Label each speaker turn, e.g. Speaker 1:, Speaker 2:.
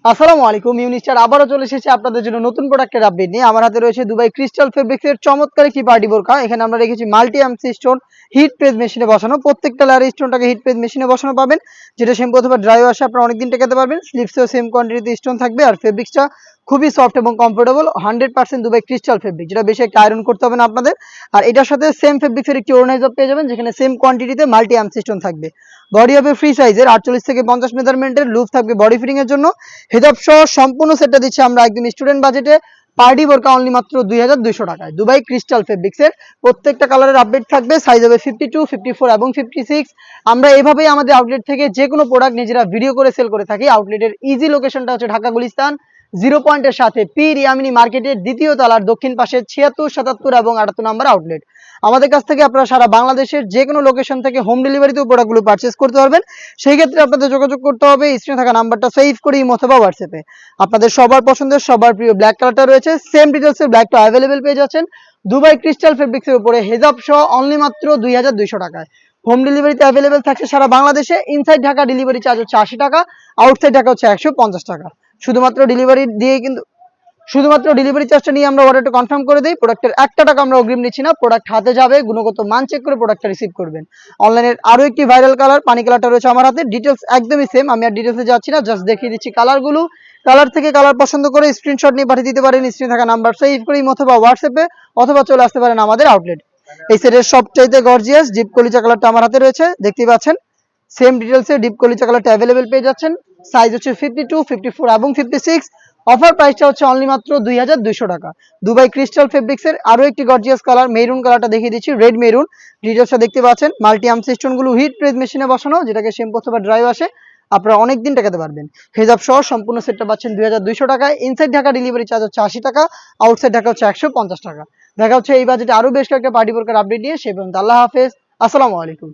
Speaker 1: আসসালামু আলাইকুম ইউনিস্টার আবারও চলে এসেছে আপনাদের জন্য নতুন প্রোডাক্টের আপডেট নিয়ে। আমার হাতে রয়েছে দুবাই ক্রিস্টাল ফেব্রিক্সের চমৎকার একটি পার্টি বোরকা। এখানে আমরা রেখেছি multi MC stone hit press মেশিনে বসানো। প্রত্যেকটা লেয়ারের স্টোনটাকে হিট প্রেস মেশিনে বসানো পাবেন, যেটা শ্যাম্পু অথবা ড্রাই ওয়াশে আপনারা অনেকদিন টেকাতে পারবেন। স্লিপসেও সেম কোয়ান্টিটিতে স্টোন থাকবে আর ফেব্রিক্সটা খুবই সফট এবং কমফোর্টেবল। 100% দুবাই ক্রিস্টাল ফেব্রিক, যেটা বেশি একটা আয়রন করতে হবে না আপনাদের। আর এটার সাথে সেম ফেব্রিক্সের একটি ওড়নাইজার পেয়ে যাবেন, যেখানে সেম কোয়ান্টিটিতে মাল্টি এমসি স্টোন থাকবে। বডি হবে ফ্রি সাইজের 48 থেকে 50 মেজারমেন্টের, লুপ থাকবে বডি ফিটিং এর জন্য। হেজাব সহ সম্পূর্ণ সেটটা দিচ্ছি আমরা একদম স্টুডেন্ট বাজেটে। পার্টি বোরকা অনলি মাত্র 2200 টাকায় দুবাই ক্রিস্টাল ফেব্রিক্সের। প্রত্যেকটা কালারের আপডেট থাকবে, সাইজ হবে 52, 54 এবং 56। আমরা এভাবেই আমাদের আউটলেট থেকে যে কোনো প্রোডাক্ট নিজেরা ভিডিও করে সেল করে থাকি। আউটলেটের ইজি লোকেশনটা হচ্ছে ঢাকা গুলিস্তান 0 পয়েন্টের সাথে পীর ইয়ামিনী মার্কেটের দ্বিতীয় তলার দক্ষিণ পাশে 76, 77 এবং 78 নাম্বার আউটলেট। আমাদের কাছ থেকে আপনারা সারা বাংলাদেশের যে কোনো লোকেশন থেকে হোম ডেলিভারিতেও প্রোডাক্টগুলো পারচেস করতে পারবেন। সেই ক্ষেত্রে আপনাদের যোগাযোগ করতে হবে স্ক্রিনে থাকা নাম্বারটা সেভ করে ইমো অথবা হোয়াটসঅ্যাপে। আপনাদের সবার পছন্দের সবার প্রিয় ব্ল্যাক কালারটা রয়েছে, সেম ডিটেলসের ব্ল্যাকটা অ্যাভেলেবেল পেয়ে যাচ্ছেন দুবাই ক্রিস্টাল ফেব্রিক্সের উপরে হেজাব সহ অনলি মাত্র 2200 টাকায়। হোম ডেলিভারিতে অ্যাভেলেবেল থাকছে সারা বাংলাদেশে। ইনসাইড ঢাকা ডেলিভারি চার্জ হচ্ছে 80 টাকা, আউটসাইড ঢাকা হচ্ছে 150 টাকা। শুধুমাত্র ডেলিভারি দিয়ে কিন্তু শুধুমাত্র ডেলিভারি চার্জটা নিয়ে আমরা অর্ডারটা কনফার্ম করে দিই। প্রোডাক্টের 1 টাকা আমরা অগ্রিম নিচ্ছি না। প্রোডাক্ট হাতে যাবে, গুণগত মান চেক করে প্রোডাক্টটা রিসিভ করবেন। অনলাইনের আরো একটি ভাইরাল কালার পানি কালারটা রয়েছে আমার হাতে। ডিটেলস একদমই সেম, আমি আর ডিটেলসে যাচ্ছি না, জাস্ট দেখিয়ে দিচ্ছি কালারগুলো। কালার থেকে কালার পছন্দ করে স্ক্রিনশট নিয়ে পাঠিয়ে দিতে পারেন স্ক্রিনে থাকা নাম্বার সেভ করে অথবা হোয়াটসঅ্যাপে, অথবা চলে আসতে পারেন আমাদের আউটলেট। এই সেটের সবচাইতে গর্জিয়াস ডিপ কলিজা কালারটা আমার হাতে রয়েছে, দেখতেই পাচ্ছেন। সেম ডিটেলসে ডিপ কলিজা কালারটা অ্যাভেলেবেল পেয়ে যাচ্ছেন। সাইজ হচ্ছে 52, 54 এবং 56। অফার প্রাইসটা হচ্ছে অনলি মাত্র 2200 টাকা। দুবাই ক্রিস্টাল ফেব্রিক্সের আরো একটি গর্জিয়াস কালার মেরুন কালারটা দেখিয়ে দিচ্ছি, রেড মেরুন। ডিটেলসটা দেখতে পাচ্ছেন, মাল্টি আর্ম স্টোনগুলো হিট প্রেস মেশিনে বসানো, যেটাকে শ্যাম্পু অথবা ড্রাই ওয়াশে আপনারা অনেকদিন টাকাতে পারবেন। হেজাব সহ সম্পূর্ণ সেটটা পাচ্ছেন 2200 টাকায়। ইনসাইড ঢাকা ডেলিভারি চার্জ হচ্ছে 80 টাকা, আউটসাইড ঢাকা হচ্ছে 150 টাকা। দেখা হচ্ছে এই বাজেটে আরো বেশ কয়েকটা পার্টি বোরকার আপডেট নিয়ে। সে পর্যন্ত আল্লাহ হাফেজ, আসসালামু আলাইকুম।